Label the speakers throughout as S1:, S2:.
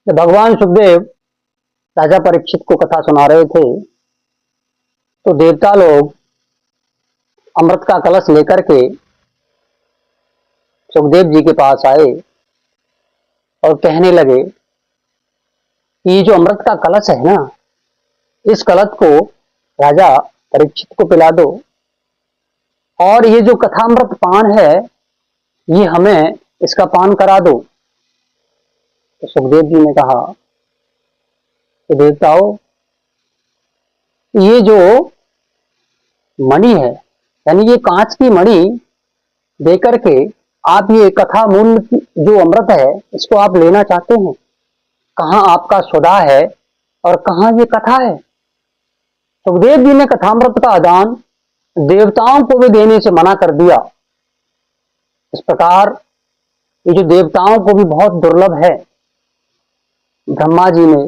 S1: जब भगवान सुखदेव राजा परीक्षित को कथा सुना रहे थे तो देवता लोग अमृत का कलश लेकर के सुखदेव जी के पास आए और कहने लगे कि ये जो अमृत का कलश है ना, इस कलश को राजा परीक्षित को पिला दो, और ये जो कथामृत पान है ये हमें इसका पान करा दो। तो सुखदेव जी ने कहा कि देवताओं, ये जो मणि है, यानी ये कांच की मणि देकर के आप ये कथा मूल्य जो अमृत है इसको आप लेना चाहते हैं, कहां आपका सौदा है और कहां ये कथा है। सुखदेव जी ने कथामृत का आदान देवताओं को भी देने से मना कर दिया। इस प्रकार ये जो देवताओं को भी बहुत दुर्लभ है, ब्रह्मा जी ने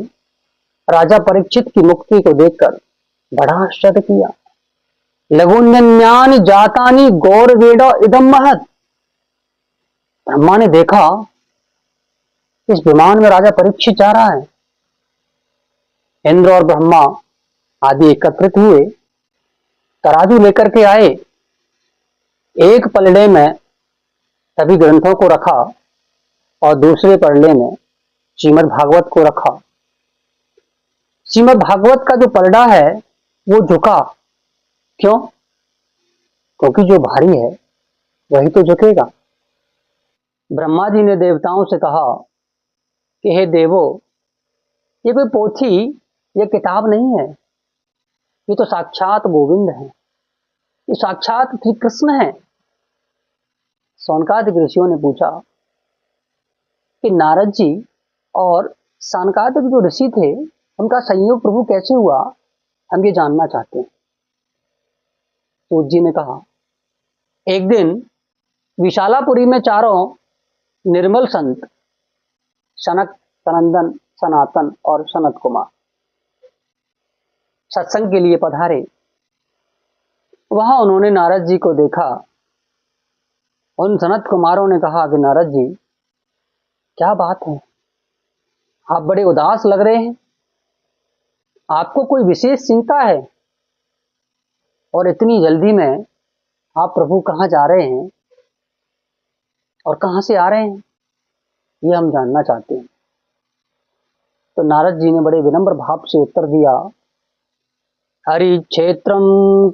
S1: राजा परीक्षित की मुक्ति को देखकर बड़ा आश्चर्य किया। लघुन्यन्यानि जातानि गौरवेण इदम महत। ब्रह्मा ने देखा इस विमान में राजा परीक्षित जा रहा है। इंद्र और ब्रह्मा आदि एकत्रित हुए, तराजू लेकर के आए, एक पलड़े में सभी ग्रंथों को रखा और दूसरे पलड़े में श्रीमद् भागवत को रखा। श्रीमद् भागवत का जो पलड़ा है वो झुका। क्यों? क्योंकि जो भारी है वही तो झुकेगा। ब्रह्मा जी ने देवताओं से कहा कि हे देवो, ये कोई पोथी, ये किताब नहीं है, ये तो साक्षात गोविंद है, ये साक्षात श्री कृष्ण है। सौनकादिक ऋषियों ने पूछा कि नारद जी और सनकादिक जो ऋषि थे उनका संयोग प्रभु कैसे हुआ, हम ये जानना चाहते हैं। सूत जी ने कहा, एक दिन विशालापुरी में चारों निर्मल संत सनक, सनंदन, सनातन और सनत कुमार सत्संग के लिए पधारे। वहां उन्होंने नारद जी को देखा। उन सनत कुमारों ने कहा कि नारद जी, क्या बात है, आप बड़े उदास लग रहे हैं, आपको कोई विशेष चिंता है, और इतनी जल्दी में आप प्रभु कहाँ जा रहे हैं और कहां से आ रहे हैं, ये हम जानना चाहते हैं। तो नारद जी ने बड़े विनम्र भाव से उत्तर दिया, हरि क्षेत्रम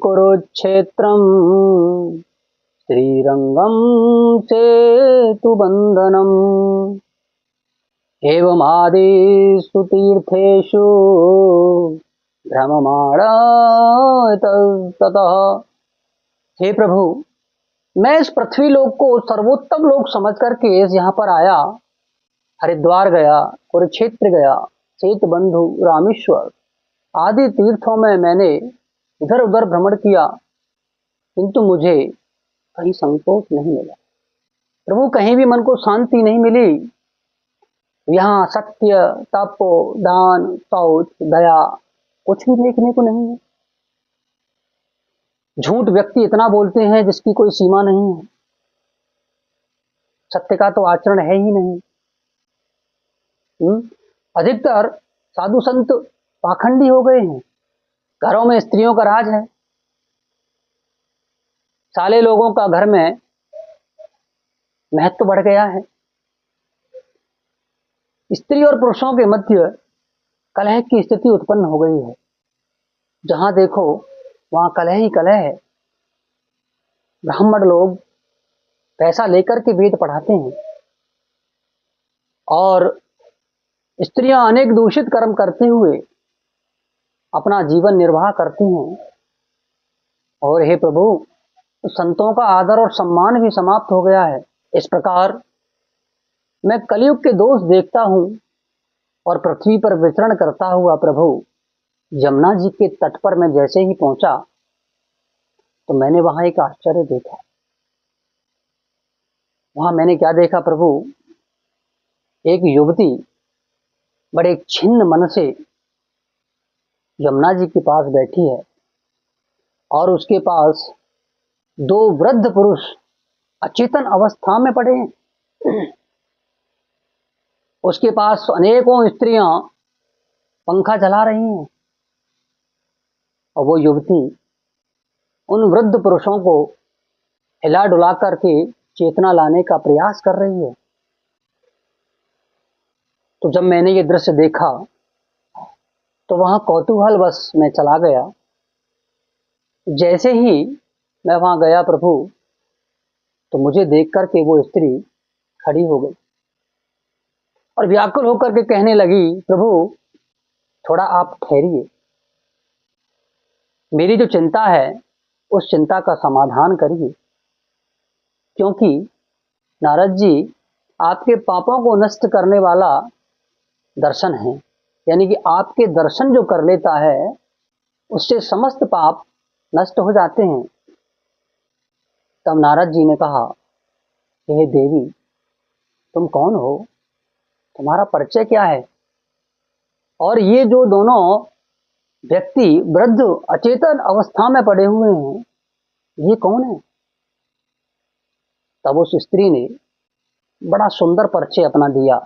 S1: कुरुक्षेत्रम श्रीरंगम सेतु बंधनम एवमादिषु तीर्थेषु भ्रममाण ततः। हे प्रभु, मैं इस पृथ्वी लोक को सर्वोत्तम लोक समझ करके यहाँ पर आया। हरिद्वार गया, कुरुक्षेत्र गया, सेतुबंधु, रामेश्वर आदि तीर्थों में मैंने इधर उधर भ्रमण किया, किंतु मुझे कहीं संतोष नहीं मिला। प्रभु, कहीं भी मन को शांति नहीं मिली। यहाँ सत्य, तप, दान, शौच, दया कुछ भी देखने को नहीं है। झूठ व्यक्ति इतना बोलते हैं जिसकी कोई सीमा नहीं है। सत्य का तो आचरण है ही नहीं। अधिकतर साधु संत पाखंडी हो गए हैं। घरों में स्त्रियों का राज है। साले लोगों का घर में महत्व बढ़ गया है। स्त्री और पुरुषों के मध्य कलह की स्थिति उत्पन्न हो गई है। जहां देखो वहां कलह ही कलह है। ब्राह्मण लोग पैसा लेकर के वेद पढ़ाते हैं और स्त्रियां अनेक दूषित कर्म करते हुए अपना जीवन निर्वाह करती हैं। और हे प्रभु, संतों का आदर और सम्मान भी समाप्त हो गया है। इस प्रकार मैं कलयुग के दोष देखता हूं और पृथ्वी पर विचरण करता हुआ प्रभु यमुना जी के तट पर मैं जैसे ही पहुंचा तो मैंने वहां एक आश्चर्य देखा। वहां मैंने क्या देखा प्रभु? एक युवती बड़े छिन्न मन से यमुना जी के पास बैठी है और उसके पास दो वृद्ध पुरुष अचेतन अवस्था में पड़े हैं। उसके पास अनेकों स्त्रियां पंखा चला रही हैं और वो युवती उन वृद्ध पुरुषों को हिला डुला करके चेतना लाने का प्रयास कर रही है। तो जब मैंने ये दृश्य देखा तो वहां कौतूहलवश मैं चला गया। जैसे ही मैं वहां गया प्रभु, तो मुझे देख करके वो स्त्री खड़ी हो गई और व्याकुल होकर के कहने लगी, प्रभु थोड़ा आप ठहरिए, मेरी जो चिंता है उस चिंता का समाधान करिए, क्योंकि नारद जी आपके पापों को नष्ट करने वाला दर्शन है, यानी कि आपके दर्शन जो कर लेता है उससे समस्त पाप नष्ट हो जाते हैं। तब नारद जी ने कहा, हे देवी, तुम कौन हो, तुम्हारा परिचय क्या है, और ये जो दोनों व्यक्ति वृद्ध अचेतन अवस्था में पड़े हुए हैं, ये कौन है? तब उस स्त्री ने बड़ा सुंदर परिचय अपना दिया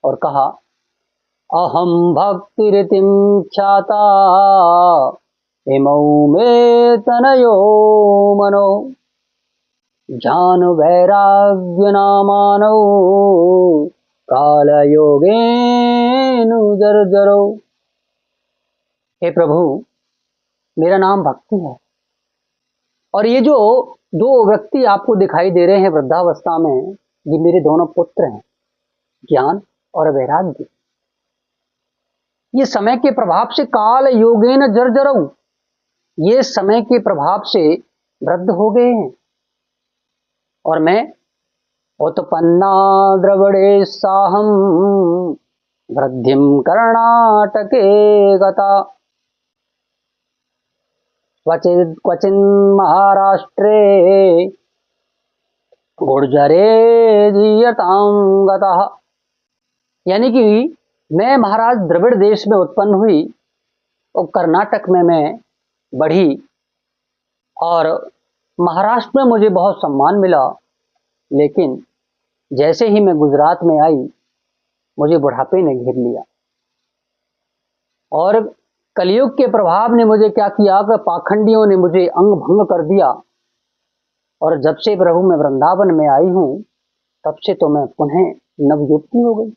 S1: और कहा, अहम भक्ति रीतिम ख्याता इमौ मे तनयो मनो ज्ञान वैराग्य नामानो काल योगेनु जर्जरो। हे प्रभु, मेरा नाम भक्ति है और ये जो दो व्यक्ति आपको दिखाई दे रहे हैं वृद्धावस्था में, ये मेरे दोनों पुत्र हैं, ज्ञान और वैराग्य। ये समय के प्रभाव से काल योगेन जर्जरौ, ये समय के प्रभाव से वृद्ध हो गए हैं और मैं उत्पन्ना द्रविड़े साहम वृद्धिम कर्णाटके गता क्वचिन महाराष्ट्रे गुर्जरे जीयतां गतः। यानी कि मैं महाराज द्रविड़ देश में उत्पन्न हुई और कर्नाटक में मैं बढ़ी और महाराष्ट्र में मुझे बहुत सम्मान मिला, लेकिन जैसे ही मैं गुजरात में आई मुझे बुढ़ापे ने घेर लिया और कलयुग के प्रभाव ने मुझे क्या किया कि पाखंडियों ने मुझे अंग भंग कर दिया और जब से प्रभु मैं वृंदावन में आई हूं तब से तो मैं पुनः नवयुवती हो गई।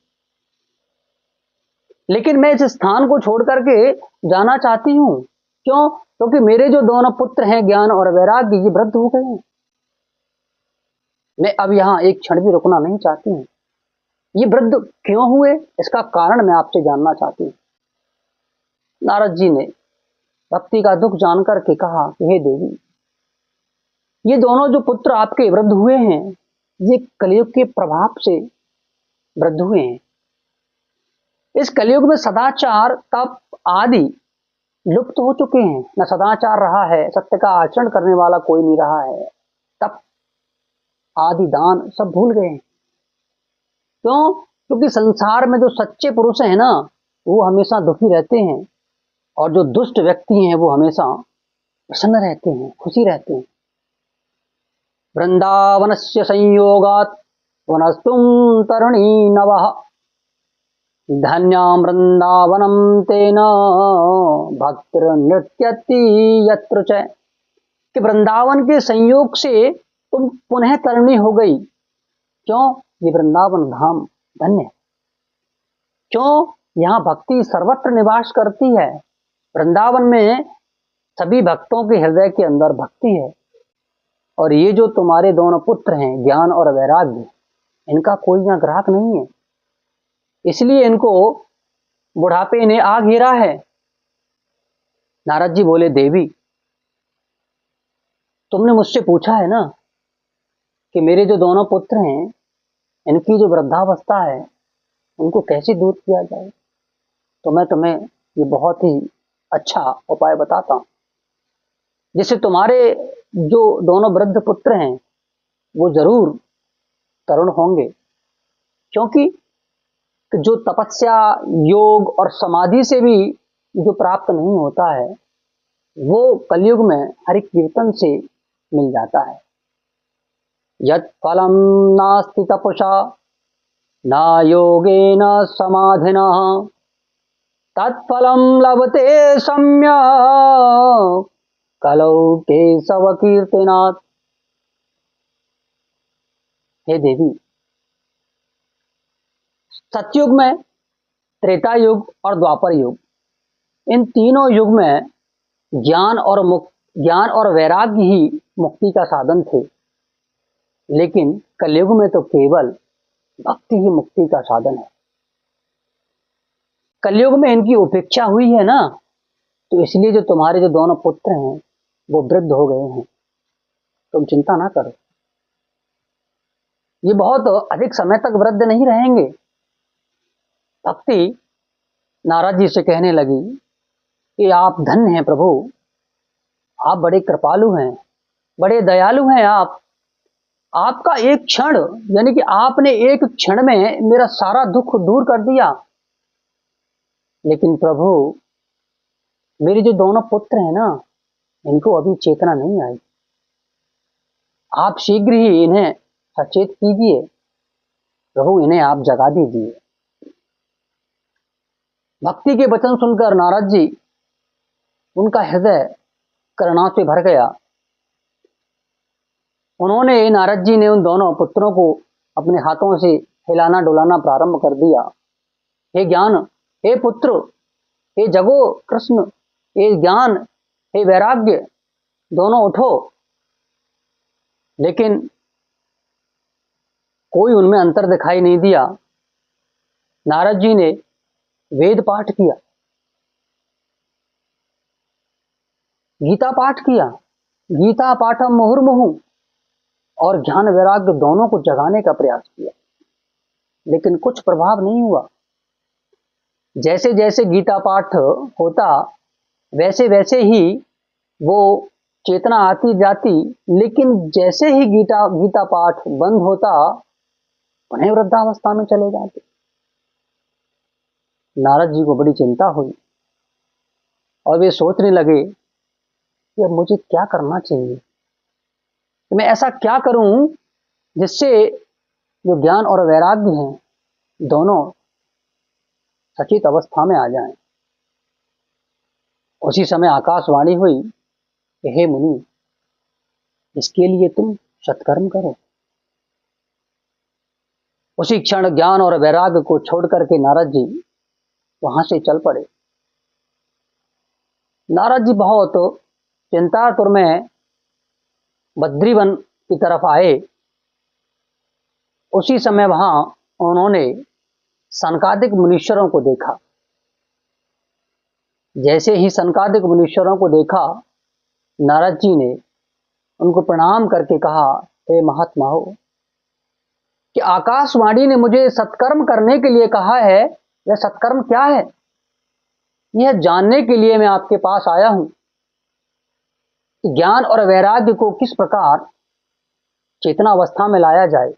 S1: लेकिन मैं इस स्थान को छोड़ करके जाना चाहती हूं, क्यों? क्योंकि मेरे जो दोनों पुत्र हैं ज्ञान और वैराग्य, ये वृद्ध हो गए हैं। मैं अब यहां एक क्षण भी रुकना नहीं चाहती हूं। ये वृद्ध क्यों हुए, इसका कारण मैं आपसे जानना चाहती हूं। नारद जी ने भक्ति का दुख जानकर के कहा कि हे देवी, ये दोनों जो पुत्र आपके वृद्ध हुए हैं, ये कलयुग के प्रभाव से वृद्ध हुए हैं। इस कलयुग में सदाचार तप आदि लुप्त हो चुके हैं, न सदाचार रहा है, सत्य का आचरण करने वाला कोई नहीं रहा है, तप आदि दान सब भूल गए हैं। क्यों? क्योंकि संसार में जो सच्चे पुरुष हैं ना, वो हमेशा दुखी रहते हैं और जो दुष्ट व्यक्ति हैं वो हमेशा प्रसन्न रहते हैं, खुशी रहते हैं। वृंदावनस्य संयोगात् वनस्तुं तरुणी नवः धन्यां वृंदावनं तेन भक्तिर्नृत्यति यत्र च। कि वृंदावन के संयोग से तुम पुनः तरुणी हो गई। क्यों? ये वृंदावन धाम धन्य। क्यों? यहाँ भक्ति सर्वत्र निवास करती है। वृंदावन में सभी भक्तों के हृदय के अंदर भक्ति है और ये जो तुम्हारे दोनों पुत्र हैं ज्ञान और वैराग्य, इनका कोई यहाँ ग्राहक नहीं है, इसलिए इनको बुढ़ापे ने आ घेरा है। नारद जी बोले, देवी तुमने मुझसे पूछा है ना कि मेरे जो दोनों पुत्र हैं इनकी जो वृद्धावस्था है उनको कैसे दूर किया जाए, तो मैं तुम्हें ये बहुत ही अच्छा उपाय बताता हूं, जिससे तुम्हारे जो दोनों वृद्ध पुत्र हैं वो जरूर तरुण होंगे। क्योंकि जो तपस्या योग और समाधि से भी जो प्राप्त नहीं होता है वो कलयुग में हरि कीर्तन से मिल जाता है। यत् फलम नास्ति तपसा न योगेन समाधिना तत्फलं लभते सम्यक् कलौ केशव कीर्तनात्। हे देवी, सतयुग में, त्रेता युग और द्वापर युग, इन तीनों युग में ज्ञान और वैराग्य ही मुक्ति का साधन थे, लेकिन कलयुग में तो केवल भक्ति ही मुक्ति का साधन है। कलयुग में इनकी उपेक्षा हुई है ना, तो इसलिए जो तुम्हारे जो दोनों पुत्र हैं वो वृद्ध हो गए हैं। तुम चिंता ना करो, ये बहुत अधिक समय तक वृद्ध नहीं रहेंगे। भक्ति नारद जी से कहने लगी कि आप धन्य हैं प्रभु, आप बड़े कृपालु हैं, बड़े दयालु हैं आप। आपका एक क्षण, यानी कि आपने एक क्षण में मेरा सारा दुख दूर कर दिया। लेकिन प्रभु, मेरे जो दोनों पुत्र हैं ना, इनको अभी चेतना नहीं आई। आप शीघ्र ही इन्हें सचेत कीजिए प्रभु, इन्हें आप जगा दीजिए। भक्ति के वचन सुनकर नारद जी, उनका हृदय करुणा से भर गया। उन्होंने, नारद जी ने उन दोनों पुत्रों को अपने हाथों से हिलाना डुलाना प्रारंभ कर दिया। हे ज्ञान, हे पुत्र, हे जगो कृष्ण, हे ज्ञान, हे वैराग्य, दोनों उठो। लेकिन कोई उनमें अंतर दिखाई नहीं दिया। नारद जी ने वेद पाठ किया, गीता पाठ किया, गीता पाठम मुहुर्मुहु, और ज्ञान वैराग्य दोनों को जगाने का प्रयास किया, लेकिन कुछ प्रभाव नहीं हुआ। जैसे जैसे गीता पाठ होता वैसे वैसे ही वो चेतना आती जाती, लेकिन जैसे ही गीता पाठ बंद होता उन्हें वृद्धावस्था में चले जाते। नारद जी को बड़ी चिंता हुई और वे सोचने लगे कि अब मुझे क्या करना चाहिए, कि मैं ऐसा क्या करूं जिससे जो ज्ञान और वैराग्य हैं दोनों सचेत अवस्था में आ जाएं। उसी समय आकाशवाणी हुई कि हे मुनि, इसके लिए तुम सत्कर्म करो। उसी क्षण ज्ञान और वैराग्य को छोड़ करके नारद जी वहां से चल पड़े। नारद जी बहुत चिंतातुर में बद्रीवन की तरफ आए। उसी समय वहां उन्होंने सनकादिक मुनीश्वरों को देखा। जैसे ही सनकादिक मुनीश्वरों को देखा, नारद जी ने उनको प्रणाम करके कहा, हे महात्माओं, कि आकाशवाणी ने मुझे सत्कर्म करने के लिए कहा है, यह सत्कर्म क्या है, यह जानने के लिए मैं आपके पास आया हूं कि ज्ञान और वैराग्य को किस प्रकार चेतना अवस्था में लाया जाए।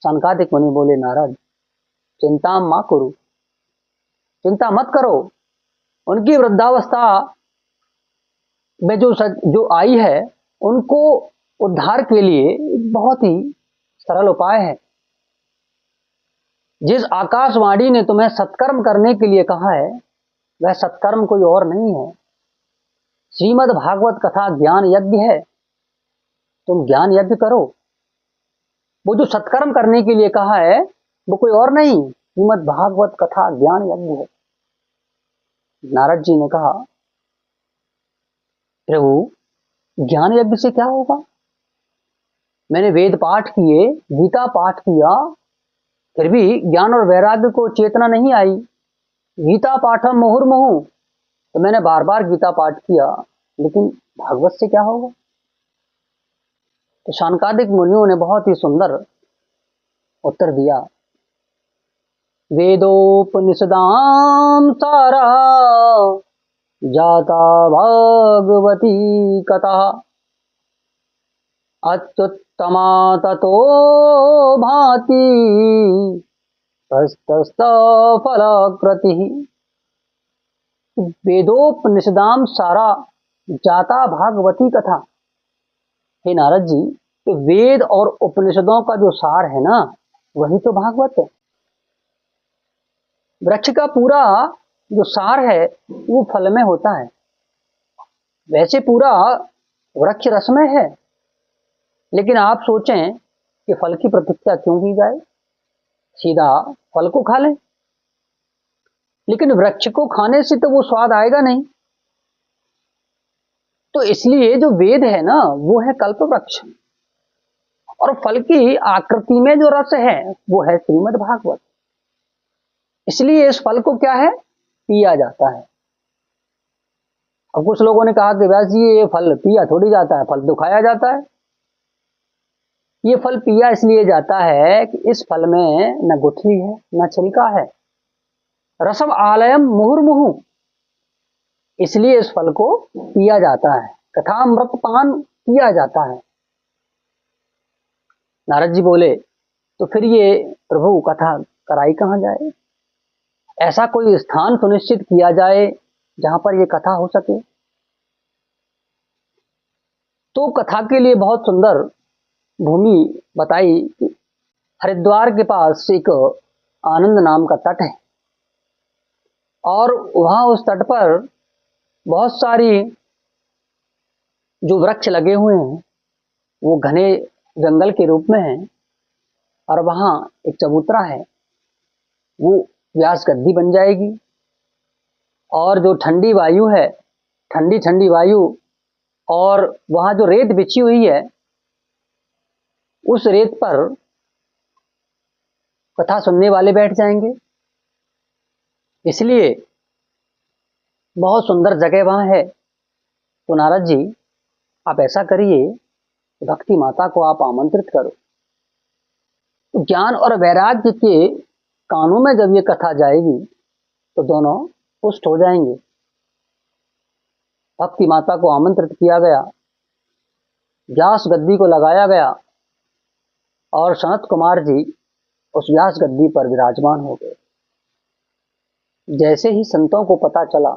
S1: सनकादिक मुनि बोले, नारद, चिंता मा करो, चिंता मत करो। उनकी वृद्धावस्था में जो आई है, उनको उद्धार के लिए बहुत ही सरल उपाय है। जिस आकाशवाणी ने तुम्हें सत्कर्म करने के लिए कहा है, वह सत्कर्म कोई और नहीं है, श्रीमद् भागवत कथा ज्ञान यज्ञ है। तुम ज्ञान यज्ञ करो। वो जो सत्कर्म करने के लिए कहा है वो कोई और नहीं, श्रीमद् भागवत कथा ज्ञान यज्ञ है। नारद जी ने कहा, प्रभु, ज्ञान यज्ञ से क्या होगा? मैंने वेद पाठ किए, गीता पाठ किया, फिर भी ज्ञान और वैराग्य को चेतना नहीं आई। गीता पाठम मुहुर्मुहु, तो मैंने बार बार गीता पाठ किया, लेकिन भागवत से क्या होगा? तो शानकादिक मुनियों ने बहुत ही सुंदर उत्तर दिया। वेदोपनिषदाम सारा जाता भागवती कथा, अत्युत्तमा ततो भाति फलकृति। वेदोपनिषदाम सारा जाता भागवती कथा। हे नारद जी, वेद और उपनिषदों का जो सार है ना, वही तो भागवत है। वृक्ष का पूरा जो सार है वो फल में होता है। वैसे पूरा वृक्ष रस में है, लेकिन आप सोचें कि फल की प्रतीक्षा क्यों की जाए, सीधा फल को खा लें। लेकिन वृक्ष को खाने से तो वो स्वाद आएगा नहीं। तो इसलिए जो वेद है ना वो है कल्प वृक्ष, और फल की आकृति में जो रस है वो है श्रीमद् भागवत। इसलिए इस फल को क्या है, पिया जाता है। अब कुछ लोगों ने कहा कि व्यास जी ये फल पिया थोड़ी जाता है, फल तो खाया जाता है। ये फल पिया इसलिए जाता है कि इस फल में न गुठली है न छिलका है, रसम आलयम मुहुर्मुहु, इसलिए इस फल को पिया जाता है, कथामृत पान किया जाता है। नारद जी बोले तो फिर ये प्रभु कथा कराई कहां जाए, ऐसा कोई स्थान सुनिश्चित किया जाए जहां पर ये कथा हो सके। तो कथा के लिए बहुत सुंदर भूमि बताई कि हरिद्वार के पास एक आनंद नाम का तट है, और वहां उस तट पर बहुत सारी जो वृक्ष लगे हुए हैं वो घने जंगल के रूप में हैं, और वहां एक चबूतरा है, वो व्यास गद्दी बन जाएगी। और जो ठंडी वायु है, ठंडी ठंडी वायु, और वहां जो रेत बिछी हुई है उस रेत पर कथा सुनने वाले बैठ जाएंगे। इसलिए बहुत सुंदर जगह वहां है। तो नारद जी आप ऐसा करिए, भक्ति माता को आप आमंत्रित करो। तो ज्ञान और वैराग्य के कानों में जब ये कथा जाएगी तो दोनों पुष्ट हो जाएंगे। भक्ति माता को आमंत्रित किया गया, व्यास गद्दी को लगाया गया, और सनत कुमार जी उस व्यास गद्दी पर विराजमान हो गए। जैसे ही संतों को पता चला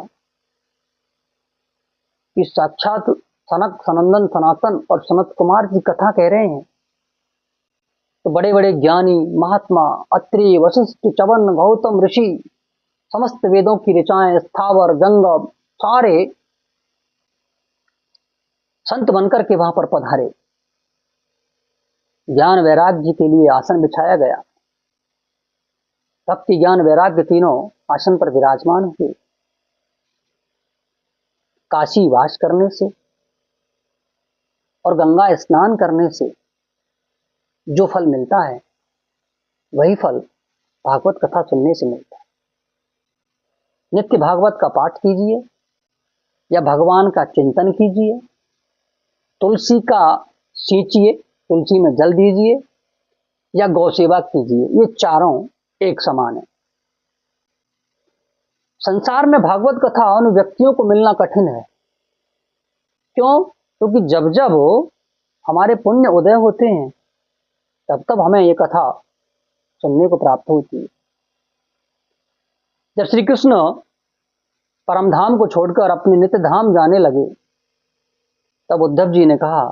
S1: कि साक्षात सनक सनंदन सनातन और सनत कुमार जी कथा कह रहे हैं, तो बड़े बड़े ज्ञानी महात्मा अत्रि वशिष्ठ चवन गौतम ऋषि, समस्त वेदों की ऋचाएं, स्थावर जंगम, सारे संत बनकर के वहां पर पधारे। ज्ञान वैराग्य के लिए आसन बिछाया गया। भक्ति ज्ञान वैराग्य तीनों आसन पर विराजमान हुए। काशी वास करने से और गंगा स्नान करने से जो फल मिलता है वही फल भागवत कथा सुनने से मिलता है। नित्य भागवत का पाठ कीजिए या भगवान का चिंतन कीजिए, तुलसी का सींचिए, तुलसी में जल दीजिए, या गौ सेवा कीजिए, ये चारों एक समान है। संसार में भागवत कथा उन व्यक्तियों को मिलना कठिन है। क्यों? क्योंकि जब जब हमारे पुण्य उदय होते हैं तब तब हमें ये कथा सुनने को प्राप्त होती है। जब श्री कृष्ण परम धाम को छोड़कर अपने नित्य धाम जाने लगे तब उद्धव जी ने कहा,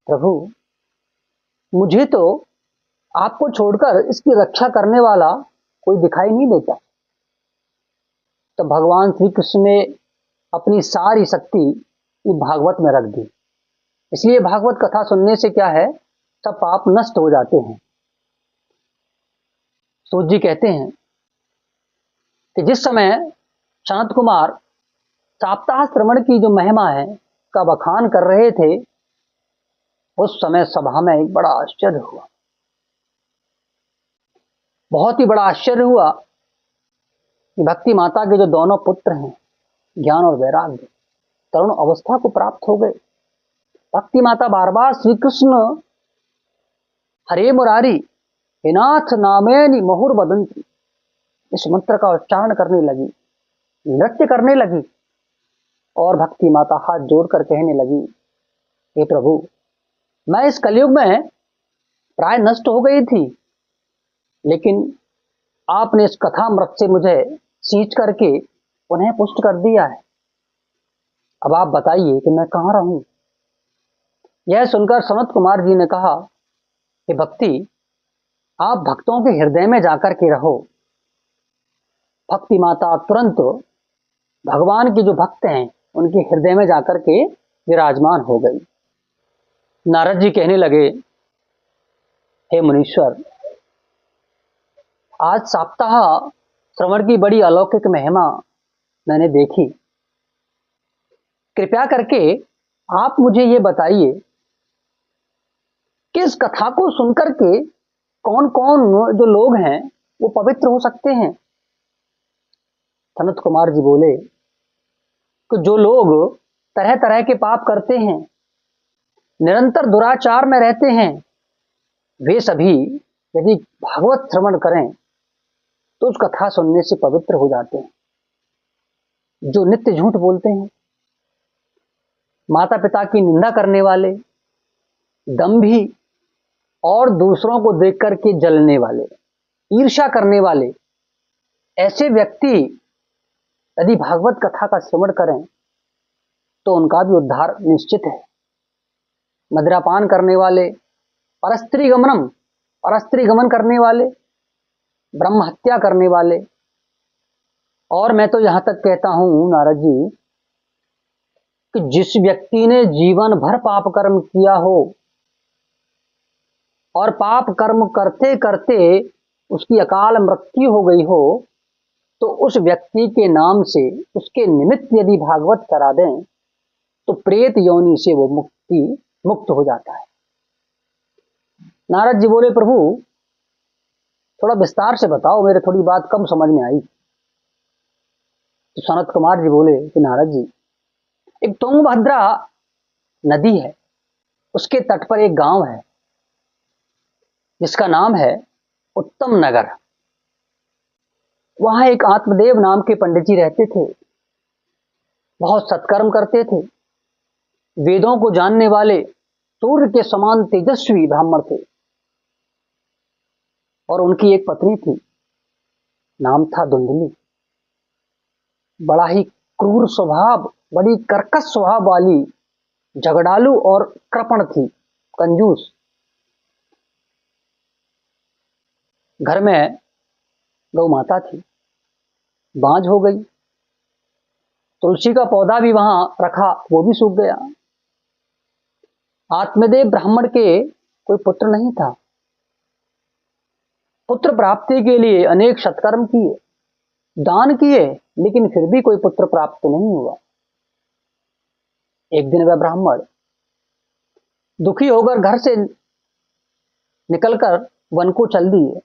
S1: प्रभु मुझे तो आपको छोड़कर इसकी रक्षा करने वाला कोई दिखाई नहीं देता। तो भगवान श्री कृष्ण ने अपनी सारी शक्ति भागवत में रख दी। इसलिए भागवत कथा सुनने से क्या है, सब पाप नष्ट हो जाते हैं। सूत जी कहते हैं कि जिस समय सनत कुमार सप्ताह श्रवण की जो महिमा है का बखान कर रहे थे, उस समय सभा में एक बड़ा आश्चर्य हुआ। बहुत ही बड़ा आश्चर्य हुआ कि भक्ति माता के जो दोनों पुत्र हैं, ज्ञान और वैराग्य, तरुण अवस्था को प्राप्त हो गए। भक्ति माता बार बार श्री कृष्ण हरे मुरारी हे नाथ नामेनि महुर बदंती, इस मंत्र का उच्चारण करने लगी, नृत्य करने लगी, और भक्ति माता हाथ जोड़कर कहने लगी, हे प्रभु मैं इस कलयुग में प्राय नष्ट हो गई थी, लेकिन आपने इस कथामृत से मुझे सींच करके उन्हें पुष्ट कर दिया है। अब आप बताइए कि मैं कहां रहूं। यह सुनकर सनत कुमार जी ने कहा कि भक्ति आप भक्तों के हृदय में जाकर के रहो। भक्ति माता तुरंत भगवान के जो भक्त हैं उनके हृदय में जाकर के विराजमान हो गई। नारद जी कहने लगे, हे मुनीश्वर, आज सप्ताह श्रवण की बड़ी अलौकिक महिमा मैंने देखी। कृपया करके आप मुझे ये बताइए कि इस कथा को सुनकर के कौन कौन जो लोग हैं वो पवित्र हो सकते हैं। सनत कुमार जी बोले कि जो लोग तरह तरह के पाप करते हैं, निरंतर दुराचार में रहते हैं, वे सभी यदि भागवत श्रवण करें तो उस कथा सुनने से पवित्र हो जाते हैं। जो नित्य झूठ बोलते हैं, माता पिता की निंदा करने वाले, दंभी और दूसरों को देख करके जलने वाले, ईर्ष्या करने वाले, ऐसे व्यक्ति यदि भागवत कथा का श्रवण करें तो उनका भी उद्धार निश्चित है। मदिरापान करने वाले, परस्त्री गमन करने वाले, ब्रह्म हत्या करने वाले, और मैं तो यहां तक कहता हूं नारद जी कि जिस व्यक्ति ने जीवन भर पाप कर्म किया हो और पाप कर्म करते करते उसकी अकाल मृत्यु हो गई हो, तो उस व्यक्ति के नाम से, उसके निमित्त यदि भागवत करा दें तो प्रेत योनि से वो मुक्त हो जाता है। नारद जी बोले, प्रभु थोड़ा विस्तार से बताओ, मेरे थोड़ी बात कम समझ में आई। तो सनत कुमार जी बोले कि नारद जी, एक तुंगभद्रा नदी है, उसके तट पर एक गांव है जिसका नाम है उत्तम नगर। वहां एक आत्मदेव नाम के पंडित जी रहते थे। बहुत सत्कर्म करते थे, वेदों को जानने वाले, सूर्य के समान तेजस्वी ब्राह्मण थे। और उनकी एक पत्नी थी, नाम था धुंधली। बड़ा ही क्रूर स्वभाव, बड़ी कर्कश स्वभाव वाली, झगड़ालू और कृपण थी, कंजूस। घर में गौ माता थी, बांझ हो गई। तुलसी का पौधा भी वहां रखा, वो भी सूख गया। आत्मदेव ब्राह्मण के कोई पुत्र नहीं था। पुत्र प्राप्ति के लिए अनेक सत्कर्म किए, दान किए, लेकिन फिर भी कोई पुत्र प्राप्त नहीं हुआ। एक दिन वह ब्राह्मण दुखी होकर घर से निकलकर वन को चल दिए।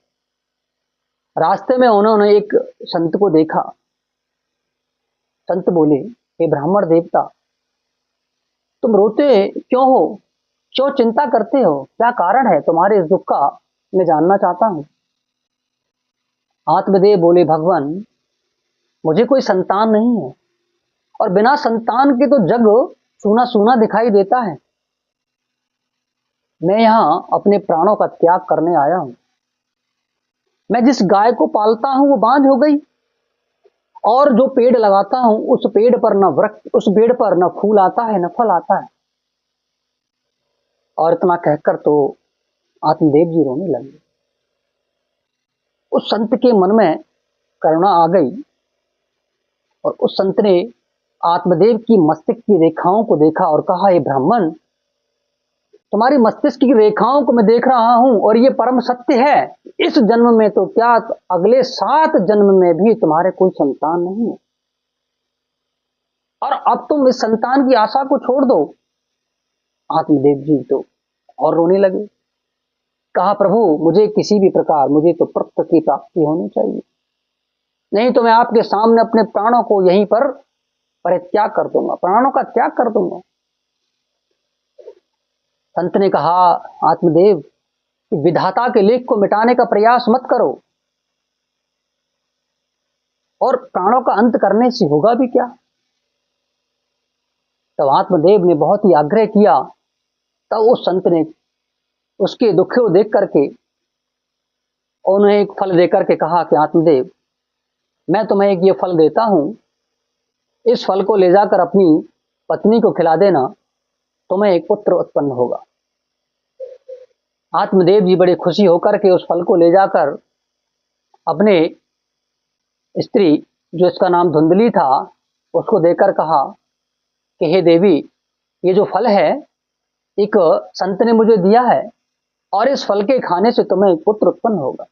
S1: रास्ते में उन्होंने एक संत को देखा। संत बोले, हे ब्राह्मण देवता, तुम रोते क्यों हो? क्यों चिंता करते हो? क्या कारण है तुम्हारे इस दुख का? मैं जानना चाहता हूं। आत्मदेव बोले, भगवान, मुझे कोई संतान नहीं है और बिना संतान के तो जग सूना सूना दिखाई देता है। मैं यहां अपने प्राणों का त्याग करने आया हूं। मैं जिस गाय को पालता हूं वो बांझ हो गई, और जो पेड़ लगाता हूं उस पेड़ पर न फूल आता है न फल आता है। और इतना कहकर तो आत्मदेव जी रोने लगे। उस संत के मन में करुणा आ गई और उस संत ने आत्मदेव की मस्तिष्क की रेखाओं को देखा और कहा, हे ब्राह्मण, तुम्हारी मस्तिष्क की रेखाओं को मैं देख रहा हूं और ये परम सत्य है। इस जन्म में तो क्या, अगले 7 जन्म में भी तुम्हारे कोई संतान नहीं है, और अब तुम इस संतान की आशा को छोड़ दो। आत्मदेव जी तो और रोने लगे। कहा, प्रभु, मुझे किसी भी प्रकार, मुझे तो पुत्र की प्राप्ति होनी चाहिए, नहीं तो मैं आपके सामने अपने प्राणों को यहीं पर परित्याग कर दूंगा, प्राणों का त्याग कर दूंगा। संत ने कहा, आत्मदेव, विधाता के लेख को मिटाने का प्रयास मत करो, और प्राणों का अंत करने से होगा भी क्या। तब आत्मदेव ने बहुत ही आग्रह किया। तब उस संत ने उसके दुख को देख करके उन्हें एक फल देकर के कहा कि आत्मदेव, मैं तुम्हें एक ये फल देता हूं, इस फल को ले जाकर अपनी पत्नी को खिला देना, तुम्हें एक पुत्र उत्पन्न होगा। आत्मदेव जी बड़ी खुशी होकर के उस फल को ले जाकर अपने स्त्री, जो इसका नाम धुंधली था, उसको देकर कहा कि हे देवी, ये जो फल है एक संत ने मुझे दिया है और इस फल के खाने से तुम्हें एक पुत्र उत्पन्न होगा।